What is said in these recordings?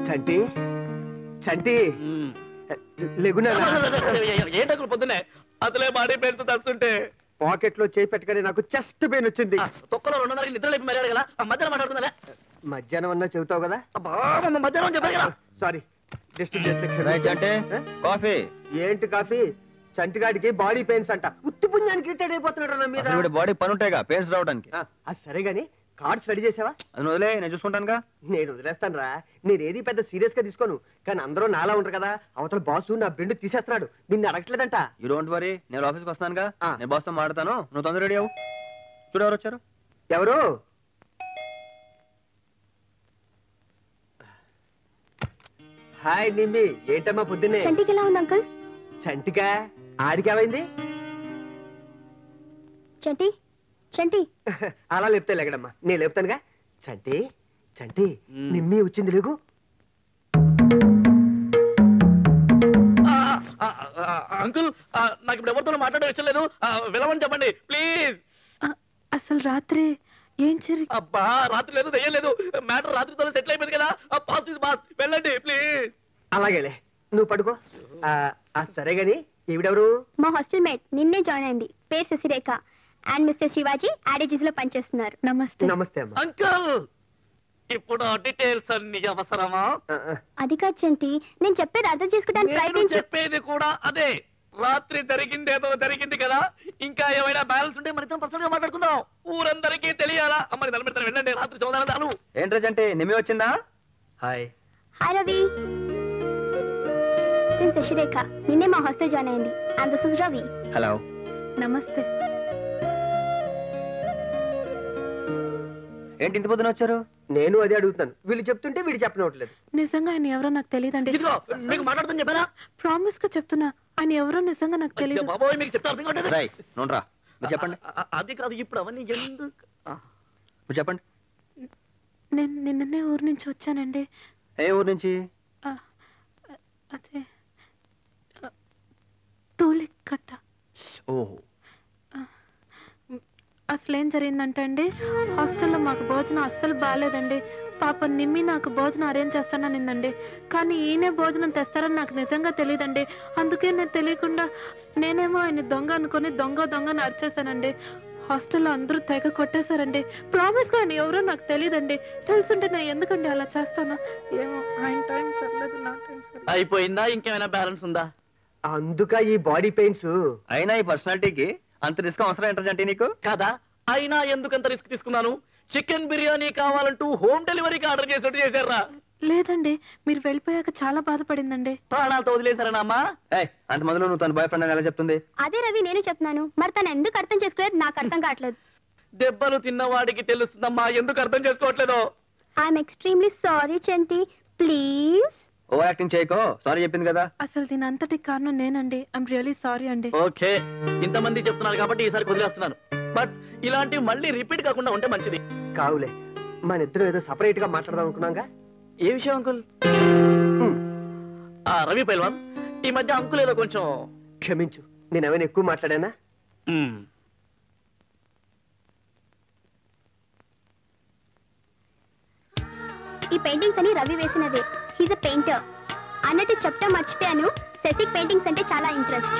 చంటి చంటి లేగునా ఏంటకులు పొద్దునే అసలే body pain తస్తుంటే pocket లో చేయి పెట్టుకొని నాకు చెస్ట్ పెయిన్ వచ్చింది. తొక్కలో 200 నిద్ర లేపి మరి కదా మధ్యాహ్నం మాట్లాడుతుందా? మధ్యాహ్నం అన్నా చెబుతావు కదా. మధ్యాహ్నం చెప్పారు కదా. సారీ డిస్టర్బ్ చేస్తే. కాఫీ ఏంటి కాఫీ? చంటిగాడికి బాడీ పెయిన్స్ అంట. ఉత్తి పుణ్యానికి ఇరిటేట్ అయిపోతున్నాడు నా మీద. బాడీ పని ఉంటాయిగా పెయిన్స్ రావడానికి. అది సరే గాని కార్డ్స్ రెడీ చేసావా? అది వదిలే, నేను చూసుకుంటానుగా. నేను వదిలేస్తాను రా. నేనేది పెద్ద సీరియస్ గా తీసుకోను. కానీ అందరూ నాలా ఉంటారు కదా. అవతల బాసు నా బెండు తీసేస్తున్నాడు. నిన్ను అడగట్లేదంట. యూ డోంట్ వరీ, నేను ఆఫీస్కి వస్తానుగా. నేను బాస్తో మాడతాను, నువ్వు తొందర రెడీ అవ్వు. చూడు ఎవరు వచ్చారు. ఎవరు? హాయ్ నిమ్మి, ఏంటమ్మా పొద్దున్నే? చంటికి ఎలా ఉంది అంకుల్? చంటికా? ఆడికేమైంది? చంటి చంటి అలా లేపుతా లేకడమ్మా, నేను లేపుతానుగా. చంటి చంటి నిమ్మి వచ్చింది లేకు. అంకుల్ నాకు ఇప్పుడు ఎవరితో మాట్లాడే ఇష్టం లేదు, వెళ్ళమని చెప్పండి ప్లీజ్. అసలు రాత్రి ఏం జరిగింది? అబ్బా రాత్రి లేదు దయ్యలేదు, మ్యాటర్ రాత్రితో సెటిల్ అయిపోయింది కదా. బాస్ వెళ్ళండి ప్లీజ్. అలాగేలే, నువ్వు పడుకో. సరే గాని ఈవిడెవరు? మా హాస్టల్ మేట్, నిన్నే జాయిన్ అయింది. పేరు శశిరేఖ. అండ్ మిస్టర్ శివాజీ యాడేజీస్ లో పనిచేస్తున్నారు. నమస్తే. నమస్తే అమ్మా. అంకుల్ ఇప్పుడు డీటెయిల్స్ అన్ని అవసరమా? అది కాదు చంటి, నేను చెప్పేది అర్థం చేసుకోవడానికి ప్రయత్నించు. చెప్పేది కూడా అదే. రాత్రి జరిగింది ఏదో జరిగింది కదా, ఇంకా ఏమైనా బ్యాలెన్స్ ఉంటే మన ఇద్దరం పర్సనల్ గా మాట్లాడుకుందాం. ఊరందరికీ తెలియాలా? అమ్మని నిలబెడతాను, వెళ్ళండి. రాత్రి చదువుతాను. ఏంటంటే నిమ్మి వచ్చిందా? హాయ్. హాయ్ రవి. నేను శశిరేఖ, నిన్నే మా హాస్టల్ జాయిన్ అయింది. And this is Ravi. Hello. నమస్తే. ఏంటి ఇంత పొద్దున వచ్చారు? నేను అదే అడుగుతాను. వీళ్ళు చెప్తుంటే వీడు చెప్పనట్లేదు. నిజంగా ఆయన ఎవరో నాకు తెలియదండి. మీకు మాట్లాడుతుంది చెప్పారా? ప్రామిస్ గా చెప్తున్నా, ఆయన ఎవరో నిజంగా నాకు తెలియదు. బాబోయ్ మీకు చెప్తా అర్థం కావట్లేదు. నోడ్రా, మీరు చెప్పండి. అది కాదు, ఇప్పుడు అవన్నీ ఎందుకు? మీరు చెప్పండి. నేను నిన్ననే ఊరు నుంచి వచ్చానండి. ఏ ఊరు నుంచి? అదే తూలికట్ట. ఓహో. అసలేం జరిగిందంటే అండి, హాస్టల్లో మాకు భోజనం అస్సలు బాగాలేదండి. పాప నిమ్మి నాకు భోజనం అరేంజ్ చేస్తాననిందండి. కానీ ఈయనే భోజనం తెస్తారని నాకు నిజంగా తెలియదండి. అందుకే నేను తెలియకుండా నేనేమో ఆయన దొంగ అనుకుని దొంగని అరిచేశానండి. హాస్టల్లో అందరూ తెగ కొట్టేశారండి. ప్రామిస్ గా ఆయన ఎవరో నాకు తెలియదండి. తెలుసుంటే నేను ఎందుకండి అలా చేస్తాను? ఏమో, ఆయన టైం సర్లేదు, నా టైం సర్లేదు. అయిపోయిందా? ఇంకేమైనా బ్యాలెన్స్ ఉందా? అందుక ఈ బాడీ పెయిన్స్. అయినా ఈ పర్సనాలిటీకి అంత రిస్క్ అవసరం ఏంటంటే నీకు కదా? అయినా ఎందుకంత రిస్క్ తీసుకున్నాను? చికెన్ బిర్యానీ కావాలంటూ హోమ్ డెలివరీకి ఆర్డర్ చేసినట్టు చేశారా? లేదండి, మీరు వెళ్ళిపోయాక చాలా బాధపడిందండి. ప్రాణాలతో వదిలేశారనా అమ్మా? అంత మొదలు నువ్వు తన బాయ్ ఫ్రెండ్ అని ఎలా చెప్తుంది? అదే రవి, నేను చెప్తున్నాను. మరి తను ఎందుకు అర్థం చేసుకోలేదు నాకు అర్థం కావట్లేదు. దెబ్బలు తిన్నవాడికి తెలుస్తుందమ్మా ఎందుకు అర్థం చేసుకోవట్లేదు. I'm extremely sorry Chanti, please. Over acting చేయకో, సారీ చెప్పింది కదా. అసలు దీని అంతటికి కారణం నేనండి. ఐఎమ్ రియలీ సారీ అండి. ఓకే, ఇంతమంది చెప్తున్నారు కాబట్టి ఈసారి వదిలేస్తున్నాను. బట్ ఇలాంటివి మళ్ళీ రిపీట్ కాకుండా ఉంటే మంచిది. కావులే, మన ఇద్దరం ఏదో సపరేట్ గా మాట్లాడదాం అనుకున్నాగా. ఏ విషయం అంకుల్? రవి పైల్వాన్, ఈ మధ్య అంకుల్ ఏదో కొంచెం. క్షమించు, నేనేమైనా ఎక్కువ మాట్లాడానా? ఈ పెయింటింగ్స్ అని రవి వేసినవే. He's a painter. అన్నట్టు చెప్పడం మర్చిపోయాను, శశిక్ పెయింటింగ్స్ అంటే చాలా ఇంట్రెస్ట్.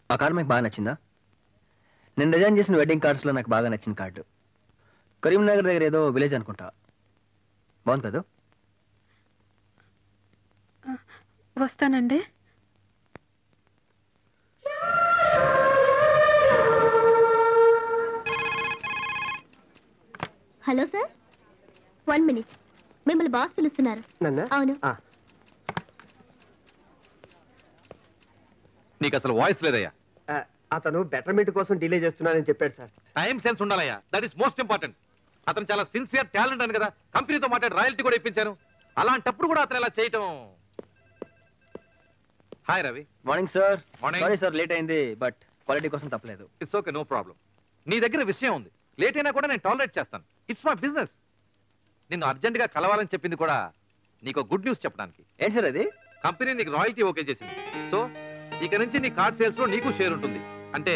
ఆ కార్డు మీకు బాగా నచ్చిందా? నేను డిజైన్ చేసిన వెడ్డింగ్ కార్డ్స్లో నాకు బాగా నచ్చిన కార్డు కరీంనగర్ దగ్గర ఏదో విలేజ్ అనుకుంటా. బాగుంది కదా? వస్తానండి. Hello sir, 1 minute. మిమ్మల్ని బాస్ పిలుస్తున్నారు. అవును. నీకు అసలు వాయిస్ లేదయ్యా. అతను బెటర్మెంట్ కోసం డిలే చేస్తున్నానని చెప్పాడు సార్. టైం సెన్స్ ఉండాలయ్యా, దట్ ఈస్ మోస్ట్ ఇంపార్టెంట్. అతను చాలా సిన్సియర్ టాలెంట్ అని కదా కంపెనీతో మాట్లాడి రాయల్టీ కూడా ఇప్పించాను. అలాంటప్పుడు కూడా అతను ఇలా చేయటం. Hi Ravi. Morning sir. Morning. Sorry sir, late అయింది, బట్ క్వాలిటీ కోసం తప్పలేదు. It's okay, no problem. నీ దగ్గర విషయం ఉంది, లేట్ అయినా కూడా నేను టాలరేట్ చేస్తాను. It's my business. నిన్ను అర్జెంట్ గా కలవాలని చెప్పింది కూడా నీకు గుడ్ న్యూస్ చెప్పడానికి. ఏంటి సార్ అది? కంపెనీ నీకు రాయల్టీ ఓకే చేసింది. సో ఇక నుంచి నీ కార్డ్ సేల్స్ లో నీకు షేర్ ఉంటుంది. అంటే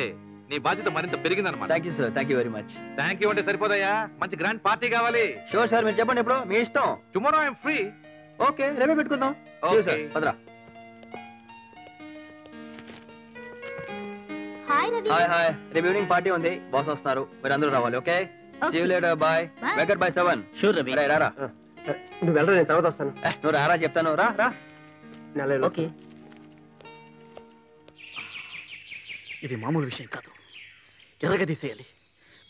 నీ బాధ్యత మరింత పెరిగిందన్నమాట. Thank you sir, thank you very much. Thank you అంటే సరిపోదయ్యా, మంచి గ్రాండ్ పార్టీ కావాలి. షూర్ సార్, మీరు చెప్పండి ఎప్పుడు, మీ ఇష్టం. Tomorrow I'm free. ఓకే, రేపే పెట్టుకుందాం. Okay. పదరా. హాయ్ రవి. Hi hi. రేపు ఈవినింగ్ పార్టీ ఉంది, బాస్ వస్తున్నారు, మీరు అందరూ రావాలి. Okay, see you later. Bye. వెకట్ బై 7. షూర్ రవి. రారా. నువ్వు వెళ్ళరా, నేను తర్వాత వస్తాను. నువ్వు రారా చెప్తాను. రా రా. ఓకే. ఇది మామూలు విషయం కాదు. ఎర్రగా తీసేయాలి,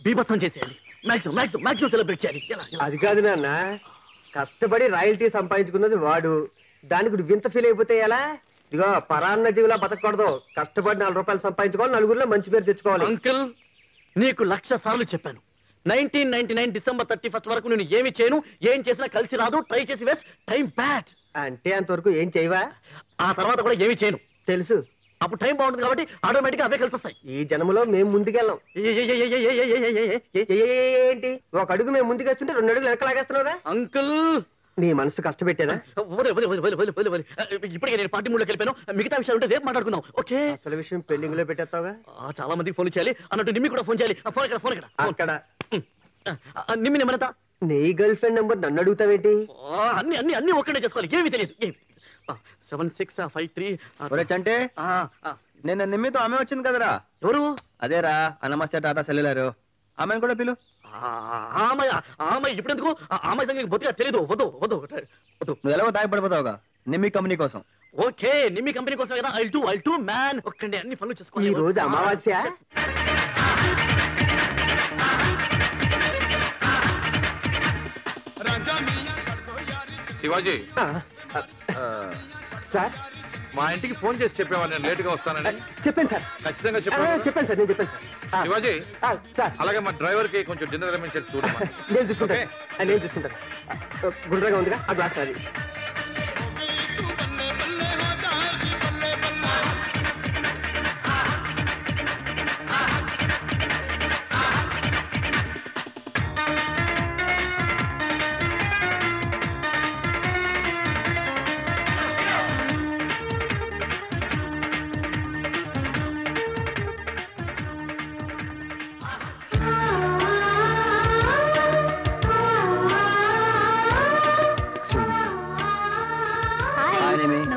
బీభత్సం చేసేయాలి, మాక్సిమం మాక్సిమం మాక్సిమం సెలబ్రేట్ చేయాలి. అది కాదు నాన్న, కష్టపడి రాయల్టీ సంపాదించుకున్నది వాడు, దానికి నువ్వు వింత ఫీల్ అయిపోతే ఎలా? ఇదిగో పరాన్న జీవులా బతకూడదు. కష్టపడి 4 రూపాయలు సంపాదించుకోవాలి, నలుగురిలో మంచి పేరు తెచ్చుకోవాలి. అంకుల్, నీకు 1,00,000 సార్లు చెప్పాను. 1999 డిసెంబర్ 31 వరకు నేను ఏమి చేయను, ఏం చేసినా కలిసి రాదు, ట్రై చేసి వేస్ట్, టైం బ్యాడ్. అంటే అంతవరకు ఏం చేయవా? ఆ తర్వాత కూడా ఏమి చేయను. తెలుసు. అప్పుడు టైం బాగుంటుంది కాబట్టి ఆటోమేటిక్ అవే కలిసి వస్తాయి. ఈ జన్మలో మేము ముందుకెళ్ళాం. ఏంటి, ఒక అడుగు మేము ముందుకేస్తుంటే 2 అడుగులు వెనక లాగేస్తున్నావుగా? అంకుల్, నీ మనసు కష్టపెట్టారా? ఇప్పటికే నేను పార్టీ మూడ్లోకి వెళ్ళిపోయాను. మిగతా విషయాలు ఉంటే రేపు మాట్లాడుకుందాం. ఓకే? అసలు విషయం పెండింగ్ లో పెట్టేస్తావుగా? చాలా మందికి ఫోన్ చేయాలి అన్నట్టు నిమ్మి కూడా ఫోన్ చేయాలి. ఫోన్ ఇక్కడ, ఫోన్ ఇక్కడ. అక్కడ నిమ్మి నెంబర్. నీ గర్ల్ ఫ్రెండ్ నెంబర్ నన్ను అడుగుతావేంటి? అన్ని అన్ని అన్ని ఒక్కడే చేసుకోవాలి, ఏమీ తెలియదు. 7653. అంటే నేను నిమ్మితో ఆమె వచ్చింది కదరా. ఎవరు? అదేరా, నమస్తే టాటా సెల్యులారు. ఆమెను కూడా పిలు. ఆమె ఇప్పుడెందుకు? ఆమె సంగతి బొత్తిగా తెలీదు. వద్దు వద్దు వద్దు. నువ్వు ఎలాగో తాగిపడిపోతావుగా నిమ్మి కంపెనీ కోసం. ఓకే, నిమ్మి కంపెనీ కోసం కదా. I'll two man. ఒక్కండి అన్ని పనులు చేసుకోవాలి. ఈ రోజు అమావాస్య. శివాజీ సార్, మా ఇంటికి ఫోన్ చేసి చెప్పేవాళ్ళు నేను లేట్ గా వస్తానని. చెప్పాను సార్. ఖచ్చితంగా చెప్పాను సార్, నేను చెప్పాను సార్. శివాజీ, సార్ అలాగే మా డ్రైవర్ కి కొంచెం డిన్నర్ అరేంజ్ చేసి చూడమ్మా. నేను చూసుకుంటాను. నేను చూసుకుంటాను. గుండ్రగా ఉందిగా ఆ గ్లాస్ నాది.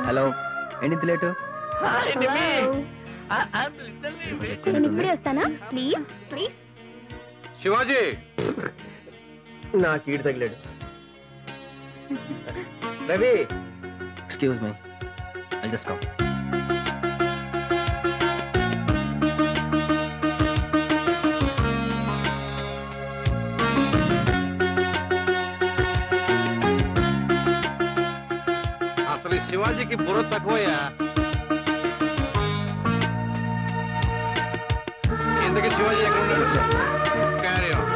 హలో, ఏంటి లేటు? నేను ఇప్పుడే వస్తానా? Please please. శివాజీ, నాకు ఈడు తగిలాడు. Ravi, excuse me, I just come. అసలు శివాజీకి బుర్ర తక్కువయ్యా. ఎందుకు శివాజీ ఎక్కడ ఉన్నాడు? Carry on.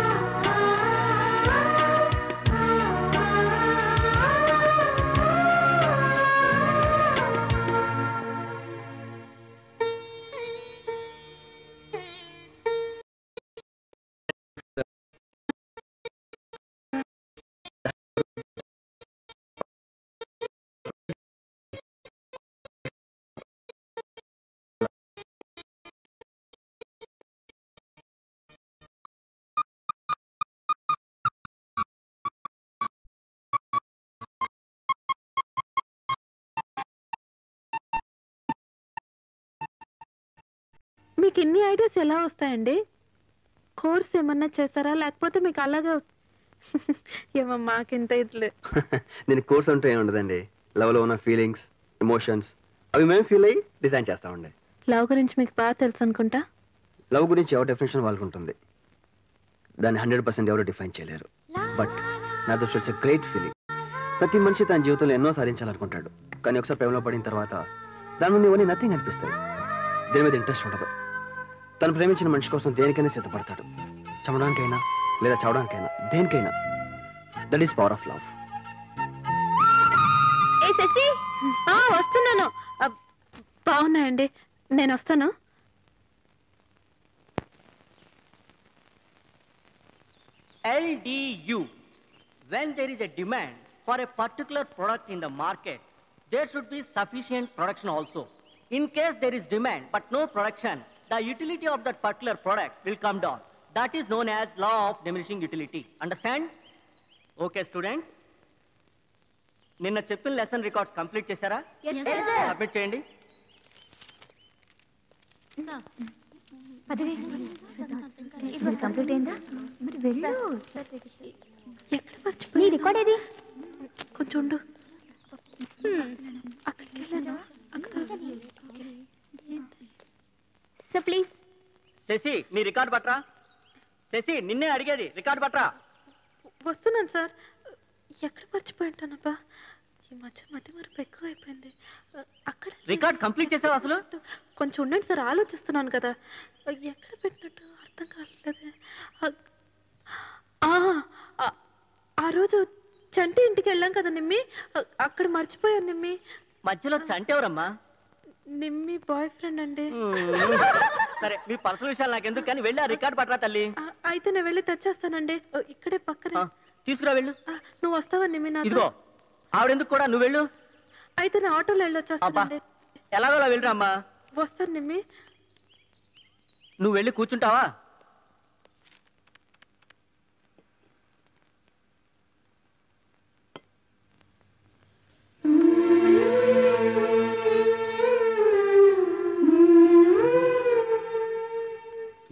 మీకు ఇన్ని ఐడియాస్ ఎలా వస్తాయండి? కోర్స్ ఏమన్నా చేస్తారా, లేకపోతే మీకు అలాగే ఏమో మాకింత ఇట్లే. నేను కోర్స్ అంటే ఏమి ఉండదండి. లవ్ లో ఉన్న ఫీలింగ్స్, ఎమోషన్స్ అవి మేము ఫీల్ అయ్యి డిజైన్ చేస్తామండి. లవ్ గురించి మీకు బాగా తెలుసు అనుకుంటా. లవ్ గురించి ఎవరి డెఫినేషన్ వాళ్ళకు ఉంటుంది, దాన్ని 100% ఎవరు డిఫైన్ చేయలేరు. బట్ నా దృష్టిలో ఇట్స్ ఎ గ్రేట్ ఫీలింగ్. ప్రతి మనిషి తన జీవితంలో ఎన్నో సాధించాలనుకుంటాడు, కానీ ఒకసారి ప్రేమలో పడిన తర్వాత దాని ముందు ఇవన్నీ నథింగ్ అనిపిస్తాయి. దేని మీద ఇంట్రెస్ట్ ఉండదు. తను ప్రేమించిన మనిషి కోసం దేనికైనా సిద్ధపడతాడు, చంపడానికైనా లేదా చావడానికైనా, దేనికైనా. That is power of love. వస్తున్నాను. బాగున్నాయండి, నేను వస్తాను. LDU. When there is a demand for a particular product in the market, there should be sufficient production also. In case there is demand but no production, the utility of that particular product will come down. That is known as law of diminishing utility. Understand? Okay, students. నిన్న చెప్పిన lesson records complete చేశారా? Submit చేయండి. Complete అయిందా? మరి వెళ్ళు. ఎక్కడ మర్చిపోయి నీ రికార్డ్ ఏది? కొంచెం ఉండు. అక్కడికి వెళ్ళాను. So please. శశి, నీ రికార్డ్ పట్రా. శశి, నిన్నే అడిగేది, రికార్డ్ పట్రా. వస్తున్నాను సార్. ఎక్కడ మర్చిపోయి ఉంటానబ్బా, ఈ మధ్య మరపు ఎక్కువ అయిపోయింది. అక్కడ రికార్డ్ కంప్లీట్ చేసావు అసలు? కొంచెం ఉండండి సార్, ఆలోచిస్తున్నాను కదా. ఎక్కడ పెట్టినట్టు అర్థం కావట్లేదు. ఆ రోజు చంటి ఇంటికి వెళ్ళాం కదా నిమ్మి, అక్కడ మర్చిపోయాను నిమ్మి. మధ్యలో చంటి ఎవరమ్మా? నిమ్మి బాయ్ ఫ్రెండ్ అండి. సరే, మీ పర్సనల్ విషయాలు నాకెందుకు, కానీ వెళ్ళి ఆ రికార్డ్ పట్రా తల్లి. అయితే నేను వెళ్ళి తెచ్చేస్తానండి, ఇక్కడే పక్కనే. తీసుకురా, వెళ్ళు. నువ్వు వస్తావా నిమ్మి? ఇదిగో ఆవిడెందుకు కూడా, నువ్వు వెళ్ళు. అయితే నేను ఆటోలో వెళ్ళొచ్చేస్తానండి. ఎలాగోలా వెళ్ళరా అమ్మా. వస్తాను నిమ్మి. నువ్వు వెళ్ళి కూర్చుంటావా?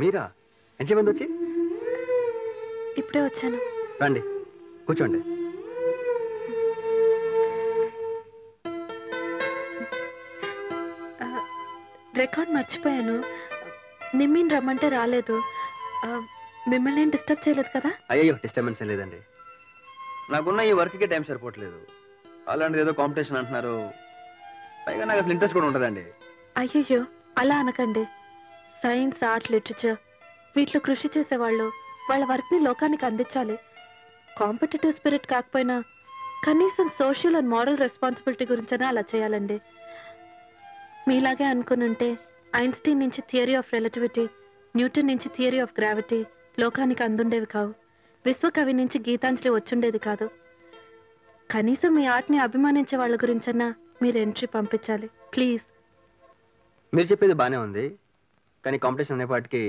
మీరా? ఎంతమంది వచ్చి? ఇప్పుడే వచ్చాను. రండి, కూర్చోండి. రికార్డ్ మర్చిపోయాను. నిమ్మిని రమ్మంటే రాలేదు. మిమ్మల్ని ఏం డిస్టర్బ్ చేయలేదు కదా? అయ్యో, డిస్టర్బెన్స్ లేదండి. నాకున్న ఈ వర్క్కి టైం సరిపోవట్లేదు. అలాంటిది ఏదో కాంపిటీషన్ అంటున్నారు. పైగా నాకు అసలు ఇంట్రెస్ట్ కూడా ఉంటుందండి. అయ్యయ్యో, అలా అనకండి. సైన్స్, ఆర్ట్, లిటరేచర్ వీటిలో కృషి చేసేవాళ్ళు వాళ్ళ వర్క్ని లోకానికి అందించాలి. కాంపిటేటివ్ స్పిరిట్ కాకపోయినా కనీసం సోషల్ అండ్ మారల్ రెస్పాన్సిబిలిటీ గురించైనా అలా చేయాలండి. మీలాగే అనుకునుంటే ఐన్స్టీన్ నుంచి థియరీ ఆఫ్ రిలేటివిటీ, న్యూటన్ నుంచి థియరీ ఆఫ్ గ్రావిటీ లోకానికి అందుండేవి కావు. విశ్వకవి నుంచి గీతాంజలి వచ్చుండేది కాదు. కనీసం మీ ఆర్ట్ని అభిమానించే వాళ్ళ గురించన్నా మీరు ఎంట్రీ పంపించాలి ప్లీజ్. మీరు చెప్పేది బాగానే ఉంది, కానీ కాంపిటీషన్ అనేపాటికి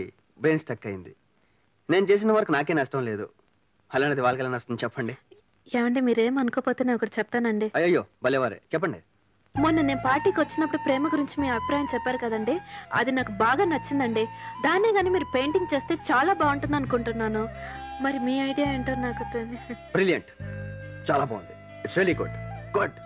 బ్రెయిన్ స్టక్ అయింది. నేను చేసిన వర్క్ నాకే నష్టం లేదు, అలాంటిది వాళ్ళకి నష్టం చెప్పండి. ఏమంటే మీరేం అనుకోపోతే నేను ఒకటి చెప్తానండి. అయ్యో భలేవారే, చెప్పండి. మొన్న నేను పార్టీకి వచ్చినప్పుడు ప్రేమ గురించి మీ అభిప్రాయం చెప్పారు కదండి, అది నాకు బాగా నచ్చిందండి. దాన్నే కానీ మీరు పెయింటింగ్ చేస్తే చాలా బాగుంటుంది అనుకుంటున్నాను. మరి మీ ఐడియా ఏంటో నాకు తెలియదు. బ్రిలియంట్, చాలా బాగుంది. It's really good. గుడ్.